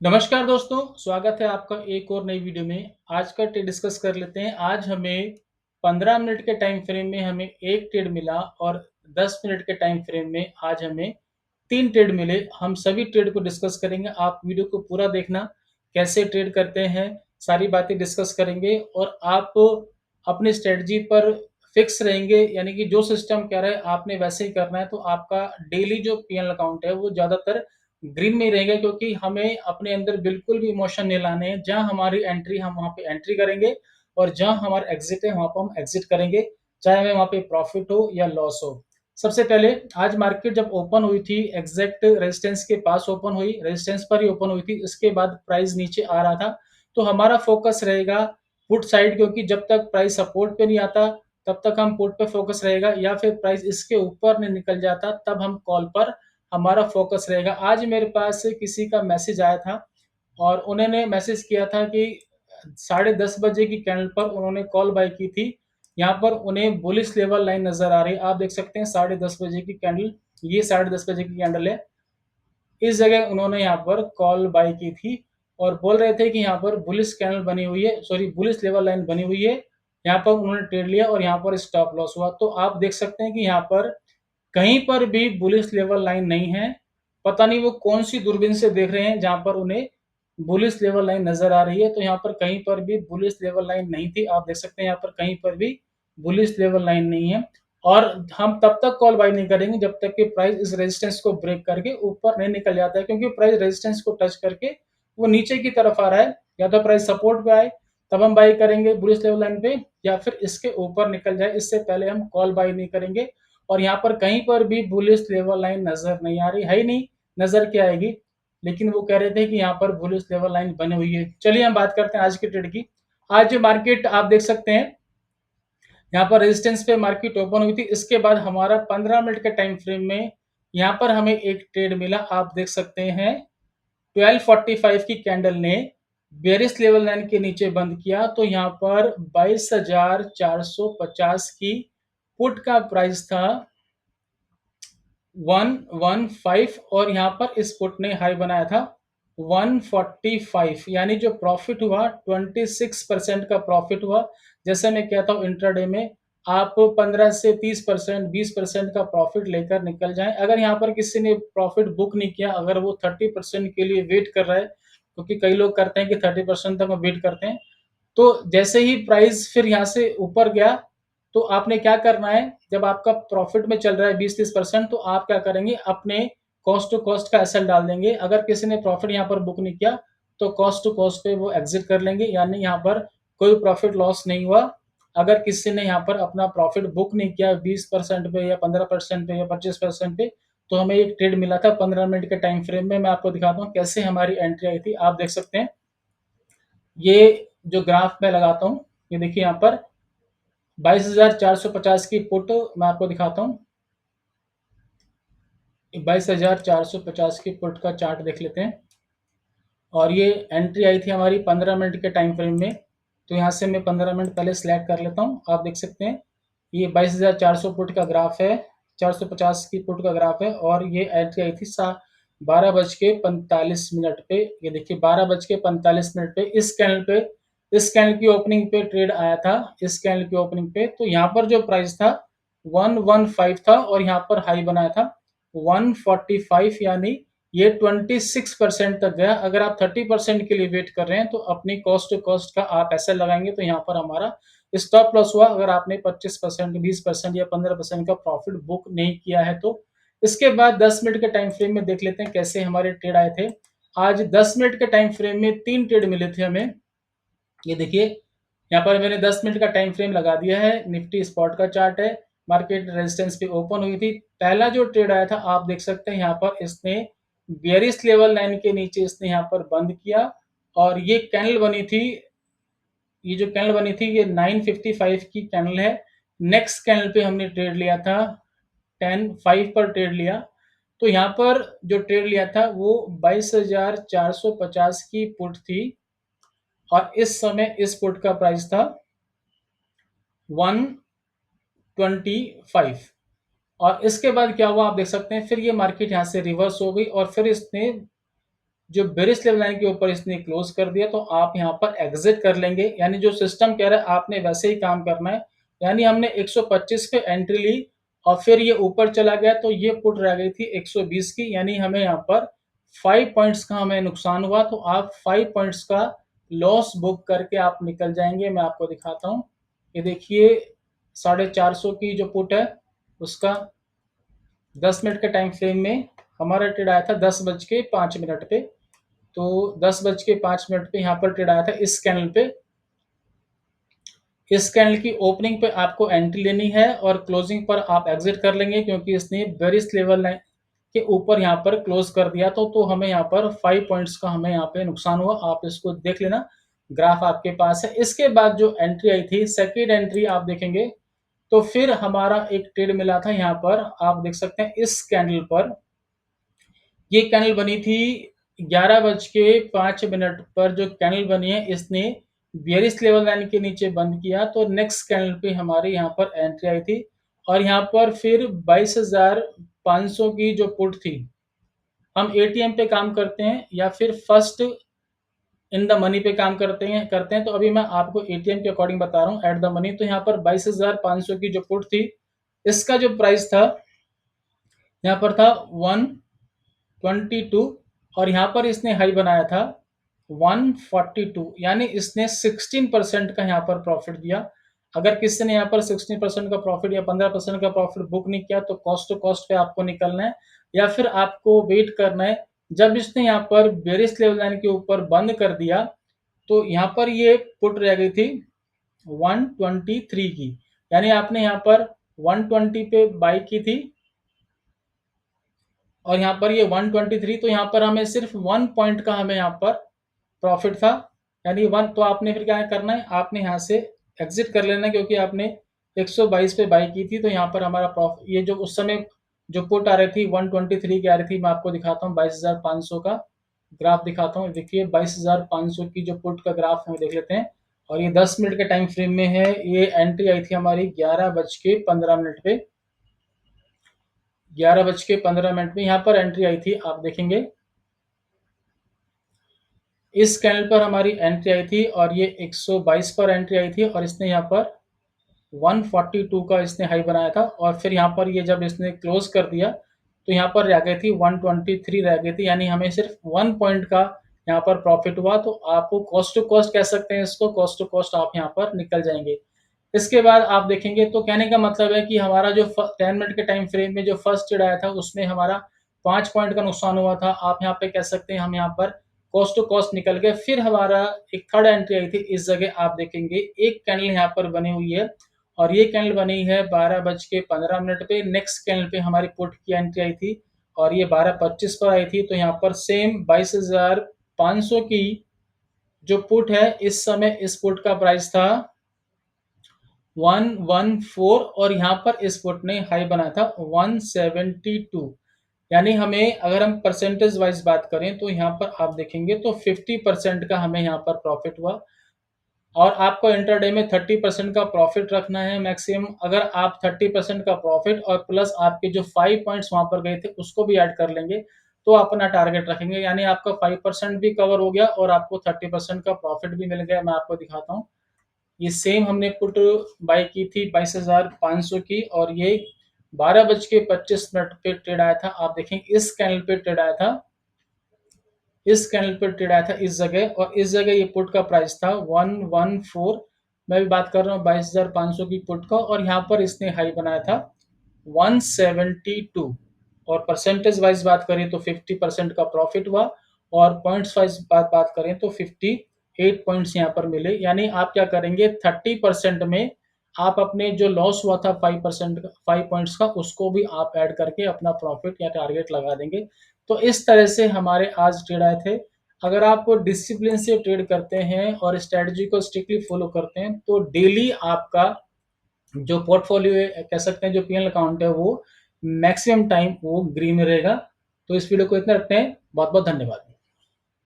नमस्कार दोस्तों, स्वागत है आपका एक और नई वीडियो में। आज का ट्रेड डिस्कस कर लेते हैं। आज हमें 15 मिनट के टाइम फ्रेम में हमें 1 ट्रेड मिला और 10 मिनट के टाइम फ्रेम में आज हमें 3 ट्रेड मिले। हम सभी ट्रेड को डिस्कस करेंगे। आप वीडियो को पूरा देखना, कैसे ट्रेड करते हैं, सारी बातें डिस्कस करेंगे और आप अपनी स्ट्रेटजी पर फिक्स रहेंगे, यानी कि जो सिस्टम कह रहा है आपने वैसे ही करना है, तो आपका डेली जो पीएनएल अकाउंट है वो ज़्यादातर ग्रीन में ही रहेगा, क्योंकि हमें अपने अंदर बिल्कुल भी इमोशन नहीं लाने हैं। जहाँ हमारी एंट्री हम वहाँ पे एंट्री करेंगे और जहाँ हमारा एग्जिट है वहाँ पर हम एग्जिट करेंगे, चाहे हमें वहाँ पे प्रॉफिट हो या लॉस हो। सबसे पहले आज मार्केट जब ओपन हुई थी एग्जैक्ट रेजिस्टेंस के पास ओपन हुई, रेजिस्टेंस पर ही ओपन हुई थी। इसके बाद प्राइस नीचे आ रहा था, तो हमारा फोकस रहेगा पुट साइड, क्योंकि जब तक प्राइस सपोर्ट पे नहीं आता तब तक हम पुट पे फोकस रहेगा, या फिर प्राइस इसके ऊपर नहीं निकल जाता तब हम कॉल पर हमारा फोकस रहेगा। आज मेरे पास किसी का मैसेज आया था और उन्होंने मैसेज किया था कि 10:30 बजे की कैंडल पर उन्होंने कॉल बाय की थी। यहाँ पर उन्हें बुलिश लेवल लाइन नजर आ रही है। आप देख सकते हैं 10:30 बजे की कैंडल, ये 10:30 बजे की कैंडल है। इस जगह उन्होंने यहाँ पर कॉल बाय की थी और बोल रहे थे कि यहाँ पर बुलिश कैंडल बनी हुई है, सॉरी बुलिश लेवल लाइन बनी हुई है। यहाँ पर उन्होंने ट्रेड लिया और यहाँ पर स्टॉप लॉस हुआ। तो आप देख सकते हैं कि यहाँ पर कहीं पर भी बुलिश लेवल लाइन नहीं है। पता नहीं वो कौन सी दूरबीन से देख रहे हैं जहां पर उन्हें बुलिश लेवल लाइन नजर आ रही है। तो यहाँ पर कहीं पर भी बुलिश लेवल लाइन नहीं थी। आप देख सकते हैं यहाँ पर कहीं पर भी बुलिश लेवल लाइन नहीं है और हम तब तक कॉल बाय नहीं करेंगे जब तक कि प्राइस इस रेजिस्टेंस को ब्रेक करके ऊपर नहीं निकल जाता है, क्योंकि प्राइस रेजिस्टेंस को टच करके वो नीचे की तरफ आ रहा है। या तो प्राइस सपोर्ट पे आए तब हम बाय करेंगे बुलिश लेवल लाइन पे, या फिर इसके ऊपर निकल जाए, इससे पहले हम कॉल बाय नहीं करेंगे। और यहाँ पर कहीं पर भी बुलिश लेवल लाइन नजर नहीं आ रही है ही नहीं, नजर क्या आएगी। लेकिन वो कह रहे थे कि यहाँ पर बुलिश लेवल लाइन बनी हुई है। चलिए हम बात करते हैं आज के ट्रेड की। आज मार्केट आप देख सकते हैं यहाँ पर रेजिस्टेंस पे मार्केट ओपन हुई थी। इसके बाद हमारा 15 मिनट के टाइम फ्रेम में यहाँ पर हमें एक ट्रेड मिला। आप देख सकते हैं 12:45 की कैंडल ने बेरिस लेवल लाइन के नीचे बंद किया, तो यहाँ पर 22,450 की पुट का प्राइस था 115 और यहाँ पर इस पुट ने हाई बनाया था 145, यानी जो प्रॉफिट हुआ 26% का प्रॉफिट हुआ। जैसे मैं कहता हूँ इंट्राडे में आप 15 से 30%, 20% का प्रॉफिट लेकर निकल जाएं। अगर यहाँ पर किसी ने प्रॉफिट बुक नहीं किया, अगर वो 30% के लिए वेट कर रहा है, क्योंकि कई लोग करते हैं कि 30% तक वेट करते हैं, तो जैसे ही प्राइस फिर यहाँ से ऊपर गया तो आपने क्या करना है, जब आपका प्रॉफिट में चल रहा है 20-30%, तो आप क्या करेंगे, अपने कॉस्ट टू कॉस्ट का एसएल डाल देंगे। अगर किसी ने प्रॉफिट यहाँ पर बुक नहीं किया तो कॉस्ट टू कॉस्ट पे वो एग्जिट कर लेंगे, यानी यहाँ पर कोई प्रॉफिट लॉस नहीं हुआ। अगर किसी ने यहाँ पर अपना प्रॉफिट बुक नहीं किया 20% पे या 15% पे या 25% पे, तो हमें एक ट्रेड मिला था 15 मिनट के टाइम फ्रेम में। मैं आपको दिखाता हूँ कैसे हमारी एंट्री आई थी। आप देख सकते हैं ये जो ग्राफ मैं लगाता हूँ, ये देखिए यहाँ पर 22,450 की पुट मैं आपको दिखाता हूँ। 22,450 की पुट का चार्ट देख लेते हैं और ये एंट्री आई थी हमारी 15 मिनट के टाइम फ्रेम में। तो यहाँ से मैं 15 मिनट पहले सिलेक्ट कर लेता हूँ। आप देख सकते हैं ये 22,400 पुट का ग्राफ है, 450 की पुट का ग्राफ है और ये एंट्री आई थी 12:45 पे। ये देखिए 12:45 पे इस कैंडल की ओपनिंग पे ट्रेड आया था। इस कैंडल की ओपनिंग पे तो यहाँ पर जो प्राइस था 115 था और यहाँ पर हाई बनाया था 145, यानी ये 26% तक गया। अगर आप 30% के लिए वेट कर रहे हैं तो अपनी कॉस्ट टू कॉस्ट का आप ऐसे लगाएंगे, तो यहाँ पर हमारा स्टॉप लॉस हुआ अगर आपने 25%, 20% या 15% का प्रॉफिट बुक नहीं किया है तो। इसके बाद 10 मिनट के टाइम फ्रेम में देख लेते हैं कैसे हमारे ट्रेड आए थे। आज 10 मिनट के टाइम फ्रेम में 3 ट्रेड मिले थे हमें। ये देखिए यहाँ पर मैंने 10 मिनट का टाइम फ्रेम लगा दिया है। निफ्टी स्पॉट का चार्ट है, मार्केट रेजिस्टेंस पे ओपन हुई थी। पहला जो ट्रेड आया था आप देख सकते हैं यहाँ पर इसने बेरिस लेवल लाइन के नीचे इसने यहाँ पर बंद किया और ये कैंडल बनी थी, ये जो कैंडल बनी थी ये 955 की कैंडल है। नेक्स्ट कैंडल पे हमने ट्रेड लिया था 10:05 पर ट्रेड लिया। तो यहाँ पर जो ट्रेड लिया था वो 22,450 की पुट थी और इस समय इस पुट का प्राइस था 125। और इसके बाद क्या हुआ आप देख सकते हैं, फिर ये मार्केट यहाँ से रिवर्स हो गई और फिर इसने जो बेरिश लेवल लाइन के ऊपर इसने क्लोज कर दिया, तो आप यहाँ पर एग्जिट कर लेंगे। यानी जो सिस्टम कह रहा है आपने वैसे ही काम करना है। यानी हमने 125 पे एंट्री ली और फिर ये ऊपर चला गया, तो ये पुट रह गई थी 120 की। यानी हमें यहाँ पर 5 पॉइंट्स का हमें नुकसान हुआ, तो आप 5 पॉइंट्स का लॉस बुक करके आप निकल जाएंगे। मैं आपको दिखाता हूँ। ये देखिए 450 की जो पुट है उसका 10 मिनट के टाइम फ्रेम में हमारा ट्रेड आया था 10:05 पे। तो 10:05 पे यहाँ पर ट्रेड आया था इस कैंडल पे। इस कैंडल की ओपनिंग पे आपको एंट्री लेनी है और क्लोजिंग पर आप एग्जिट कर लेंगे, क्योंकि इसने बेरिश लेवल लाइन के ऊपर यहाँ पर क्लोज कर दिया। तो हमें यहाँ पर 5 पॉइंट्स का हमें यहाँ पे नुकसान हुआ। आप इसको देख लेना, ग्राफ आपके पास है। इसके बाद जो एंट्री आई थी, सेकेंड एंट्री आप देखेंगे तो फिर हमारा एक ट्रेड मिला था यहाँ पर। आप देख सकते हैं इस कैंडल पर, ये कैंडल बनी थी 11:05 पर। जो कैंडल बनी है इसने बेयरिश लेवल लाइन के नीचे बंद किया, तो नेक्स्ट कैंडल पे हमारी यहाँ पर एंट्री आई थी और यहाँ पर फिर 22,500 की जो पुट थी। हम एटीएम पे काम करते हैं या फिर फर्स्ट इन द मनी पे काम करते हैं। तो अभी मैं आपको एटीएम के अकॉर्डिंग बता रहा हूँ, एट द मनी। तो यहाँ पर 22,500 की जो पुट थी, इसका जो प्राइस था यहाँ पर था 122 और यहाँ पर इसने हाई बनाया था 142। यानी इसने 16% का यहाँ पर प्रॉफिट दिया। अगर किसी ने यहाँ पर 16% का प्रॉफिट या 15% का प्रॉफिट बुक नहीं किया, तो कॉस्ट टू कॉस्ट पे आपको निकलना है या फिर आपको वेट करना है। जब इसने यहाँ पर बेरिश लेवल लाइन के ऊपर बंद कर दिया, तो यहाँ पर ये पुट रह गई थी 123 की। यानी आपने यहाँ पर 120 पे बाई की थी और यहाँ पर ये 123, तो यहाँ पर हमें सिर्फ 1 पॉइंट का हमें यहाँ पर प्रॉफिट था। यानी 1, तो आपने फिर क्या करना है, आपने यहाँ से एग्जिट कर लेना, क्योंकि आपने 122 पे बाई की थी। तो यहाँ पर हमारा प्रॉफिट, ये जो उस समय जो पुट आ रही थी 123 की आ रही थी, मैं आपको दिखाता हूँ 22,500 का ग्राफ दिखाता हूँ। देखिए 22,500 की जो पुट का ग्राफ हम देख लेते हैं और ये 10 मिनट के टाइम फ्रेम में है। ये एंट्री आई थी हमारी 11:15 पे। 11:15 में यहाँ पर एंट्री आई थी, आप देखेंगे इस कैंडल पर हमारी एंट्री आई थी और ये 122 पर एंट्री आई थी और इसने यहाँ पर 142 का इसने हाई बनाया था और फिर यहाँ पर ये जब इसने क्लोज कर दिया, तो यहाँ पर रह गई थी 123 रह गई थी। यानी हमें सिर्फ 1 पॉइंट का यहाँ पर प्रॉफिट हुआ। तो आपको कॉस्ट टू कॉस्ट कह सकते हैं इसको, कॉस्ट टू कॉस्ट आप यहाँ पर निकल जाएंगे। इसके बाद आप देखेंगे तो कहने का मतलब है कि हमारा जो 10 मिनट के टाइम फ्रेम में जो फर्स्ट ट्रेड आया था उसमें हमारा 5 पॉइंट का नुकसान हुआ था। आप यहाँ पे कह सकते हैं हम यहाँ पर कॉस्ट टू कॉस्ट निकल गए। फिर हमारा एक थर्ड एंट्री आई थी, इस जगह आप देखेंगे एक कैंडल यहाँ पर बनी हुई है और ये कैंडल बनी है 12:15 पे। नेक्स्ट कैंडल पे हमारी पुट की एंट्री आई थी और ये 12:25 पर आई थी। तो यहाँ पर सेम 22,500 की जो पुट है, इस समय इस पुट का प्राइस था 114 और यहाँ पर इस पुट ने हाई बना था 172। यानी हमें अगर हम परसेंटेज वाइज बात करें तो यहाँ पर आप देखेंगे तो 50% का हमें यहाँ पर प्रॉफिट हुआ और आपको इंटरडे में 30% का प्रॉफिट रखना है मैक्सिमम। अगर आप 30% का प्रॉफिट और प्लस आपके जो 5 पॉइंट्स वहां पर गए थे उसको भी ऐड कर लेंगे, तो अपना टारगेट रखेंगे। यानी आपका 5% भी कवर हो गया और आपको 30% का प्रॉफिट भी मिल गया। मैं आपको दिखाता हूँ, ये सेम हमने पुट बाई की थी 22,500 की और ये 12:25 पे ट्रेड आया था। आप देखें इस कैंडल पे ट्रेड आया था, इस कैंडल पे ट्रेड आया था इस जगह, और इस जगह ये पुट का प्राइस था 114। मैं भी बात कर रहा हूँ 22,500 की पुट का और यहाँ पर इसने हाई बनाया था 172 और परसेंटेज वाइज बात करें तो 50% का प्रॉफिट हुआ और पॉइंट्स वाइज बात करें तो 58 पॉइंट्स यहाँ पर मिले। यानी आप क्या करेंगे, 30% में आप अपने जो लॉस हुआ था 5% 5 पॉइंट्स का, उसको भी आप ऐड करके अपना प्रॉफिट या टारगेट लगा देंगे। तो इस तरह से हमारे आज ट्रेड आए थे। अगर आप डिसिप्लिन से ट्रेड करते हैं और स्ट्रेटजी को स्ट्रिक्टली फॉलो करते हैं, तो डेली आपका जो पोर्टफोलियो कह सकते हैं, जो पीएनएल अकाउंट है, वो मैक्सिमम टाइम वो ग्रीन में रहेगा। तो इस वीडियो को इतना रखते हैं। बहुत बहुत धन्यवाद।